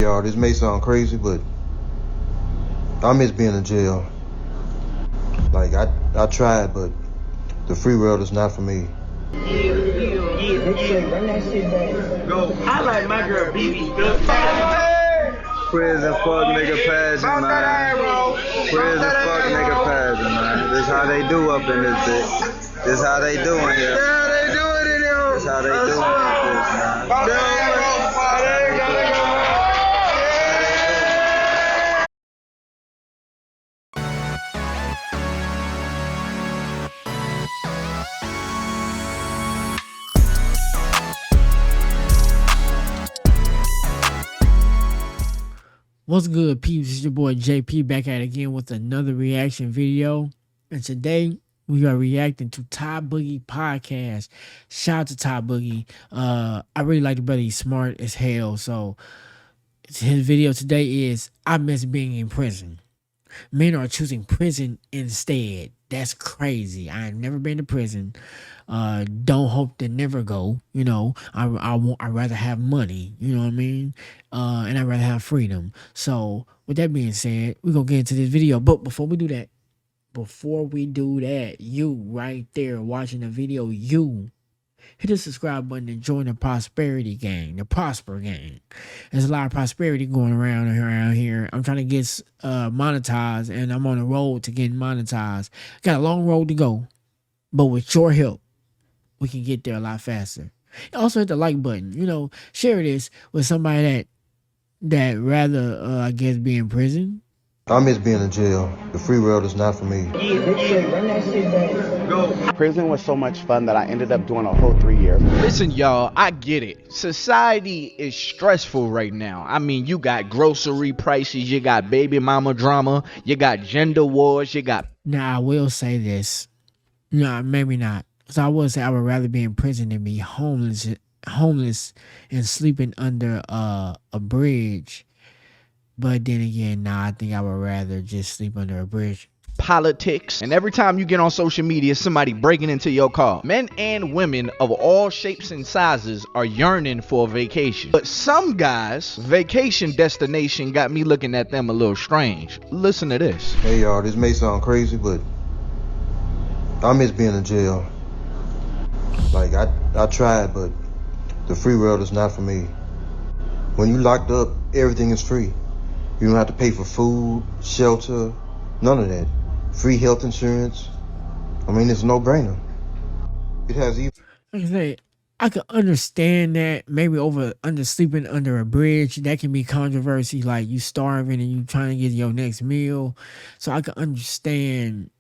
Y'all, this may sound crazy, but I miss being in jail. Like, I tried, but the free world is not for me. Yeah. Bring that shit back. Go. I like my girl BB good. Prison fuck nigga pageant, man. Prison fuck nigga pageant, man. This how they do up in this bitch. This how they doing here. This how they doing this, man. What's good, peeps? It's your boy JP back at it again with another reaction video. And today we are reacting to Todd Boogie podcast. Shout out to Todd Boogie. I really like the brother. He's smart as hell. So his video today is I miss being in prison. Men are choosing prison instead. That's crazy. I ain't never been to prison. Don't hope to never go. You know, I'd rather have money. You know what I mean? And I'd rather have freedom. So with that being said, we're gonna get into this video. But before we do that, you right there watching the video, you hit the subscribe button and join the prosperity gang, the prosper gang. There's a lot of prosperity going around here. I'm trying to get monetized, and I'm on the road to getting monetized. Got a long road to go, but with your help, we can get there a lot faster. Also hit the like button. You know, share this with somebody that rather, I guess, be in prison. I miss being in jail. The free world is not for me. Yeah. Bring that shit back. Go. Prison was so much fun that I ended up doing a whole 3 years. Listen, y'all, I get it. Society is stressful right now. I mean, you got grocery prices, you got baby mama drama, you got gender wars, you got... Now, I will say this. No, maybe not. So I will say I would rather be in prison than be homeless and sleeping under a bridge. But then again, nah, I think I would rather just sleep under a bridge. Politics, and every time you get on social media, somebody breaking into your car. Men and women of all shapes and sizes are yearning for a vacation. But some guys' vacation destination got me looking at them a little strange. Listen to this. Hey y'all, this may sound crazy, but I miss being in jail. Like, I tried, but the free world is not for me. When you locked up, everything is free. You don't have to pay for food, shelter, none of that. Free health insurance. I mean, it's a no-brainer. It has even... Like I say, I could understand that maybe sleeping under a bridge, that can be controversy. Like, you starving and you trying to get your next meal. So I could understand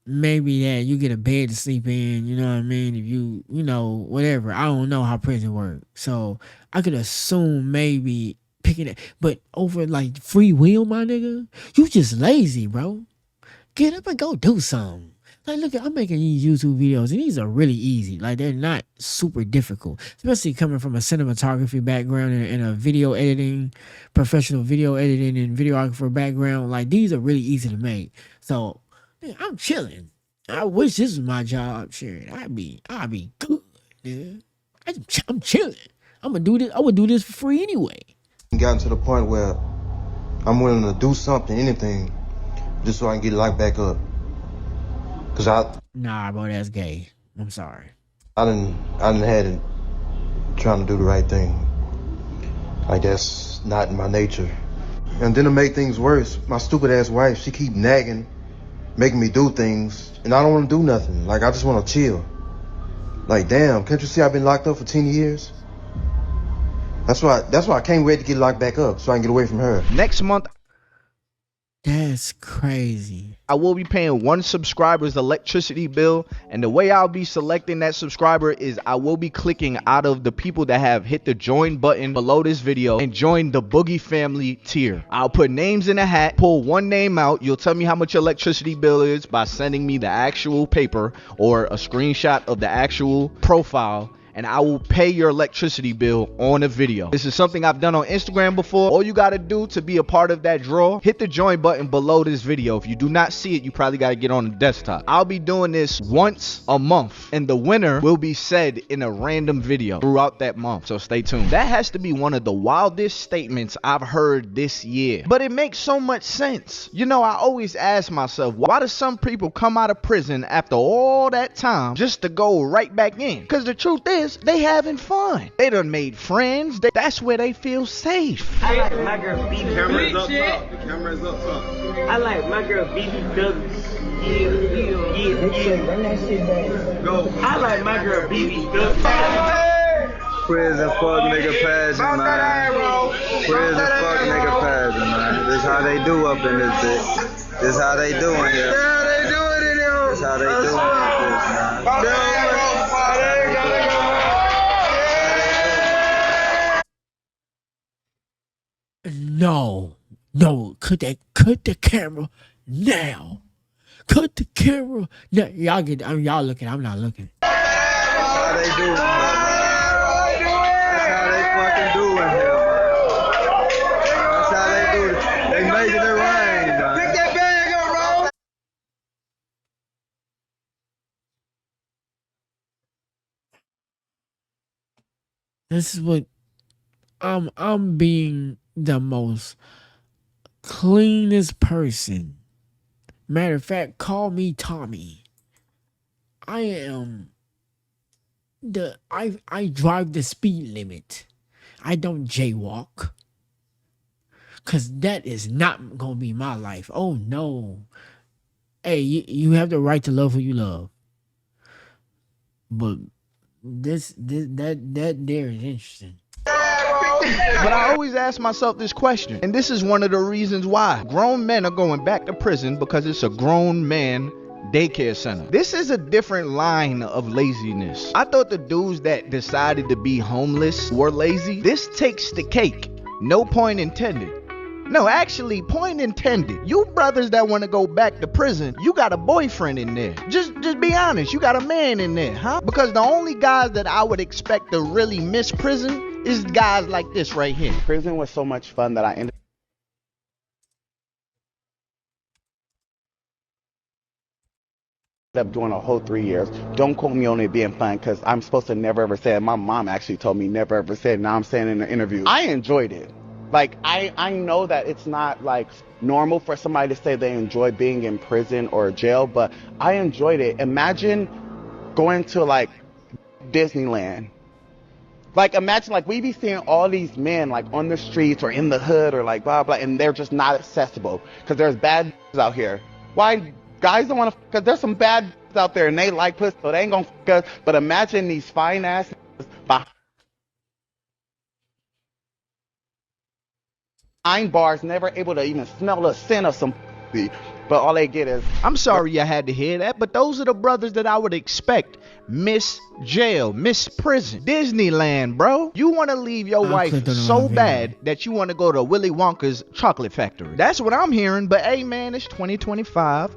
maybe that you get a bed to sleep in, you know what I mean? If you know, whatever. I don't know how prison works. So I could assume maybe picking it. But over like free will, my nigga, you just lazy, bro. Get up and go do something. Like, look, I'm making these YouTube videos, and these are really easy. Like, they're not super difficult, especially coming from a cinematography background and a video editing, professional video editing and videographer background. Like, these are really easy to make. So, man, I'm chilling. I wish this was my job. Sure, I'd be good. Yeah, I'm chilling. I'm gonna do this. I would do this for free anyway. Gotten to the point where I'm willing to do something, anything, just so I can get locked back up. Cause nah, bro, that's gay. I'm sorry. I done had it trying to do the right thing. Like, that's not in my nature. And then to make things worse, my stupid ass wife, she keep nagging, making me do things, and I don't want to do nothing. Like, I just want to chill. Like, damn, can't you see I've been locked up for 10 years? That's why I can't wait to get locked back up so I can get away from her. Next month, that's crazy. I will be paying one subscriber's electricity bill, and the way I'll be selecting that subscriber is I will be clicking out of the people that have hit the join button below this video and join the Boogie family tier. I'll put names in a hat, pull one name out. You'll tell me how much your electricity bill is by sending me the actual paper or a screenshot of the actual profile, and I will pay your electricity bill on a video. This is something I've done on Instagram before. All you gotta do to be a part of that draw, hit the join button below this video. If you do not see it, you probably gotta get on the desktop. I'll be doing this once a month, and the winner will be said in a random video throughout that month, so stay tuned. That has to be one of the wildest statements I've heard this year, but it makes so much sense. You know, I always ask myself, why do some people come out of prison after all that time just to go right back in? Because the truth is, they having fun. They done made friends. That's where they feel safe. I like my girl BB. Cameras up top. The cameras up top. I like my girl BB Douglas. Yeah. Run that shit back. Go. I like my girl BB Douglas. Prison fuck nigga pageant, man. Prison fuck nigga pageant, man. This how they do up in this bitch. This how they doing here. This how they doing this, man. No, cut the camera now. Cut the camera now. Y'all looking, I'm not looking. That's how they do it. That's how they fucking doing here, man. That's how they do it. They making it rain, man. Pick that bag up, bro. This is what I'm being the most cleanest person. Matter of fact, call me Tommy. I drive the speed limit. I don't jaywalk. Cause that is not gonna be my life. Oh no. Hey, you have the right to love who you love. But that there is interesting. But I always ask myself this question, and this is one of the reasons why grown men are going back to prison, because it's a grown man daycare center. This is a different line of laziness. I thought the dudes that decided to be homeless were lazy. This takes the cake. No point intended. No, actually, point intended. You brothers that want to go back to prison, you got a boyfriend in there. Just be honest, you got a man in there, huh? Because the only guys that I would expect to really miss prison is guys like this right here. Prison was so much fun that I ended up doing a whole 3 years. Don't quote me on it being fun, because I'm supposed to never ever say it. My mom actually told me never ever say it. Now I'm saying it in an interview. I enjoyed it. Like, I know that it's not like normal for somebody to say they enjoy being in prison or jail, but I enjoyed it. Imagine going to like Disneyland. Like, imagine, like, we be seeing all these men, like, on the streets or in the hood or, like, blah, blah, and they're just not accessible because there's bad out here. Why guys don't want to, because there's some bad out there and they like pussy, so they ain't gonna us. But imagine these fine-ass behind bars, never able to even smell the scent of some pussy. But all they get is... I'm sorry you had to hear that, but those are the brothers that I would expect. Miss jail, miss prison, Disneyland, bro. You want to leave your wife so bad that you want to go to Willy Wonka's chocolate factory. That's what I'm hearing, but hey man, it's 2025.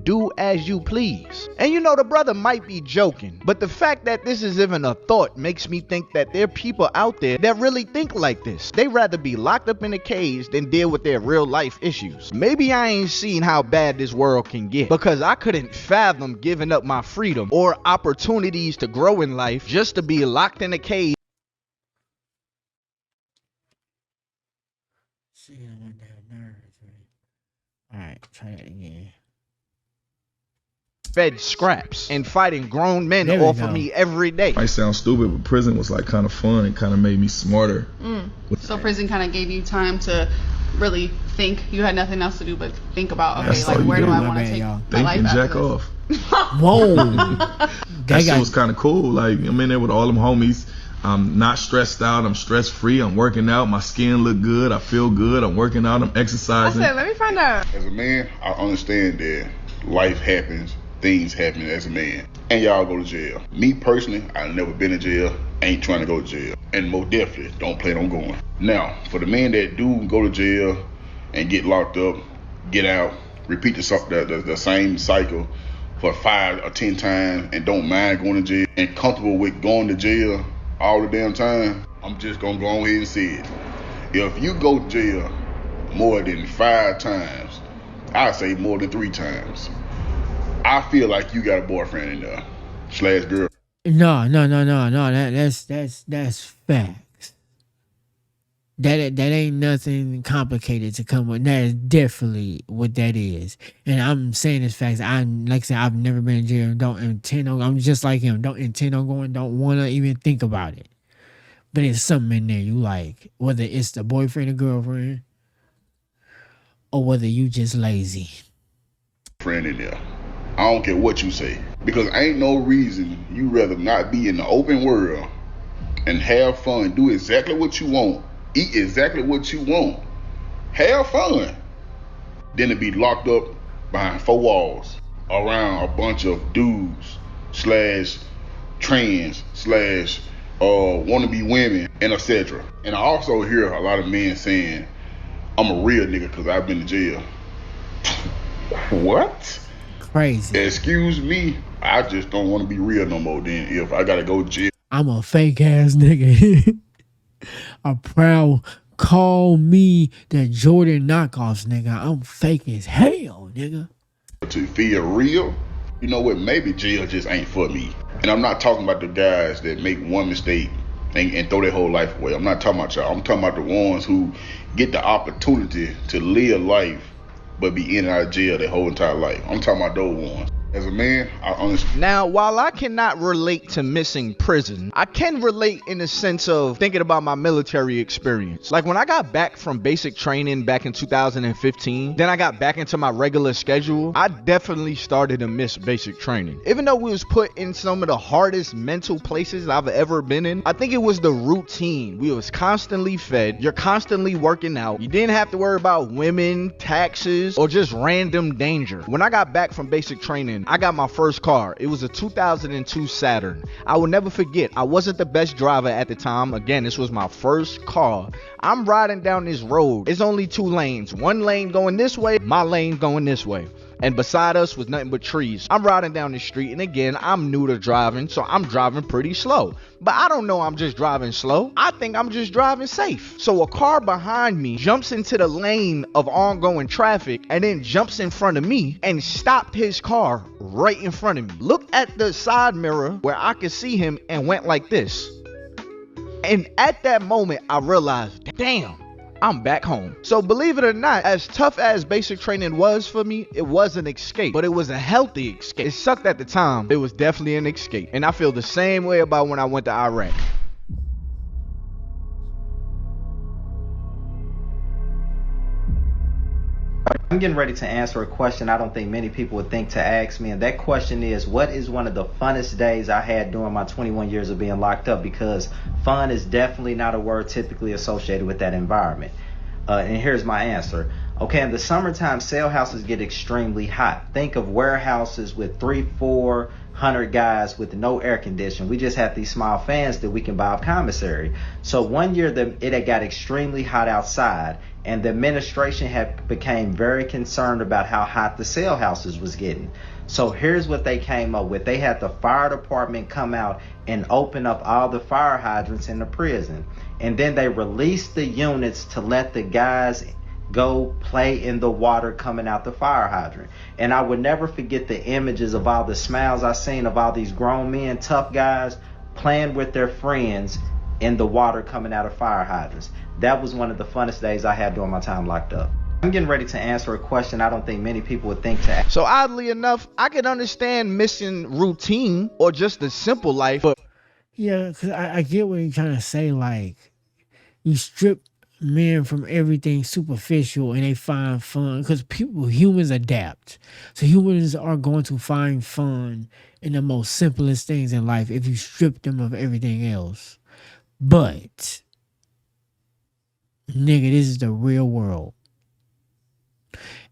Do as you please. And you know, the brother might be joking, but the fact that this is even a thought makes me think that there are people out there that really think like this. They rather be locked up in a cage than deal with their real life issues. Maybe I ain't seen how bad this world can get, because I couldn't fathom giving up my freedom or opportunities to grow in life just to be locked in a cage. Alright, try that again. Fed scraps and fighting grown men off of me every day. Might sound stupid, but prison was like kind of fun. It kind of made me smarter. So prison kind of gave you time to really think. You had nothing else to do but think about, okay, That's like all you where do do, I my want to bad, take y'all. my life Think and after jack this? off. Whoa. That shit was kind of cool. Like, I'm in there with all them homies. I'm not stressed out. I'm stress free. I'm working out. My skin look good. I feel good. I'm working out. I'm exercising. I said, let me find out. As a man, I understand that life happens, things happen as a man, and y'all go to jail. Me personally, I've never been in jail, ain't trying to go to jail, and most definitely don't plan on going. Now, for the men that do go to jail and get locked up, get out, repeat the same cycle for 5 or 10 times and don't mind going to jail and comfortable with going to jail all the damn time, I'm just gonna go ahead and say it. If you go to jail more than 5 times, I say more than 3 times, I feel like you got a boyfriend in there / girl. No. That's facts. That ain't nothing complicated to come with. That is definitely what that is. And I'm saying this facts. Like I said, I've never been in jail. Don't intend on. I'm just like him. Don't intend on going. Don't want to even think about it. But it's something in there you like, whether it's the boyfriend or girlfriend, or whether you just lazy. Friend in there. I don't care what you say, because ain't no reason you rather not be in the open world and have fun, do exactly what you want, eat exactly what you want, have fun, than to be locked up behind 4 walls around a bunch of dudes / trans / wannabe women and etc. And I also hear a lot of men saying, I'm a real nigga because I've been to jail. What? Crazy. Excuse me, I just don't want to be real no more then if I gotta go to jail. I'm a fake ass nigga. A proud, call me the Jordan knockoffs, nigga. I'm fake as hell, nigga. To feel real, you know what, maybe jail just ain't for me. And I'm not talking about the guys that make one mistake and throw their whole life away. I'm not talking about y'all. I'm talking about the ones who get the opportunity to live life but be in and out of jail their whole entire life. I'm talking about those ones. As a man, I understand. Now, while I cannot relate to missing prison, I can relate in the sense of thinking about my military experience. Like when I got back from basic training back in 2015, then I got back into my regular schedule, I definitely started to miss basic training. Even though we was put in some of the hardest mental places I've ever been in, I think it was the routine. We was constantly fed, you're constantly working out, you didn't have to worry about women, taxes, or just random danger. When I got back from basic training, I got my first car. It was a 2002 Saturn. I will never forget, I wasn't the best driver at the time. Again, this was my first car. I'm riding down this road. It's only 2 lanes. 1 lane going this way, my lane going this way. And beside us was nothing but trees. I'm riding down the street, and again, I'm new to driving, so I'm driving pretty slow. But I don't know I'm just driving slow. I think I'm just driving safe. So a car behind me jumps into the lane of ongoing traffic and then jumps in front of me and stopped his car right in front of me. Looked at the side mirror where I could see him and went like this. And at that moment, I realized, damn, I'm back home. So believe it or not, as tough as basic training was for me, it was an escape, but it was a healthy escape. It sucked at the time. It was definitely an escape. And I feel the same way about when I went to Iraq. I'm getting ready to answer a question I don't think many people would think to ask me, and that question is, what is one of the funnest days I had during my 21 years of being locked up? Because fun is definitely not a word typically associated with that environment. And here's my answer. Okay, in the summertime, sale houses get extremely hot. Think of warehouses with 300-400 guys with no air conditioning. We just have these small fans that we can buy off commissary. So one year it had got extremely hot outside, and the administration had became very concerned about how hot the sale houses was getting. So here's what they came up with. They had the fire department come out and open up all the fire hydrants in the prison. And then they released the units to let the guys go play in the water coming out the fire hydrant. And I would never forget the images of all the smiles I seen of all these grown men, tough guys, playing with their friends in the water coming out of fire hydrants. That was one of the funnest days I had during my time locked up. I'm getting ready to answer a question I don't think many people would think to ask. So oddly enough, I can understand missing routine or just the simple life, but yeah, because I get what you're trying to say. Like, you strip men from everything superficial and they find fun, because humans adapt. So humans are going to find fun in the most simplest things in life if you strip them of everything else. But nigga, this is the real world.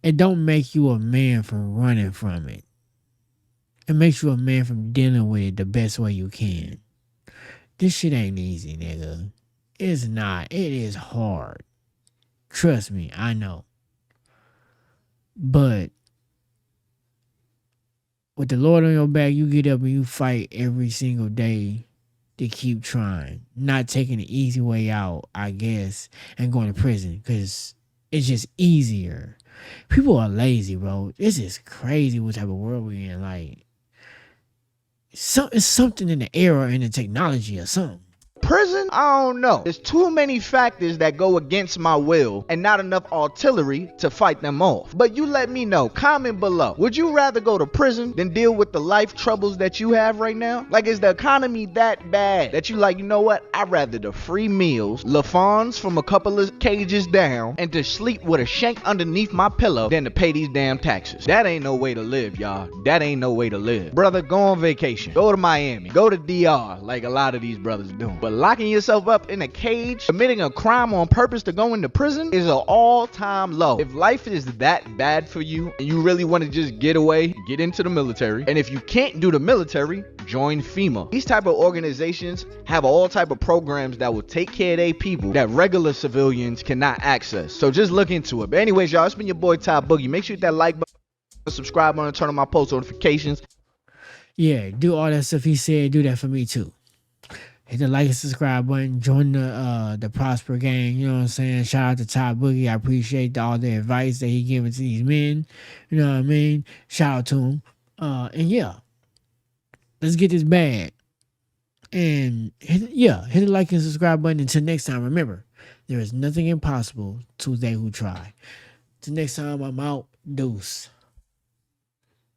It don't make you a man from running from it. It makes you a man from dealing with it the best way you can. This shit ain't easy, nigga. It's not. It is hard. Trust me, I know. But with the Lord on your back, you get up and you fight every single day to keep trying, not taking the easy way out, I guess, and going to prison because it's just easier. People are lazy, bro. This is crazy what type of world we in. Like, it's something in the era and the technology or something. Prison? I don't know. There's too many factors that go against my will and not enough artillery to fight them off. But you let me know. Comment below. Would you rather go to prison than deal with the life troubles that you have right now? Like, is the economy that bad that you like, you know what? I'd rather the free meals, LaFons from a couple of cages down, and to sleep with a shank underneath my pillow than to pay these damn taxes. That ain't no way to live, y'all. That ain't no way to live. Brother, go on vacation. Go to Miami. Go to DR like a lot of these brothers do. But locking yourself up in a cage, committing a crime on purpose to go into prison is an all-time low. If life is that bad for you and you really want to just get away, get into the military. And if you can't do the military, join FEMA. These type of organizations have all type of programs that will take care of their people that regular civilians cannot access. So just look into it. But anyways, y'all, it's been your boy Ty Boogie. Make sure you hit that like button, subscribe button, and turn on my post notifications. Yeah, do all that stuff he said. Do that for me too. Hit the like and subscribe button. Join the Prosper gang. You know what I'm saying? Shout out to Ty Boogie. I appreciate all the advice that he giving to these men. You know what I mean? Shout out to him. And yeah, let's get this bag. And hit the like and subscribe button. Until next time, remember, there is nothing impossible to they who try. Till next time, I'm out. Deuce.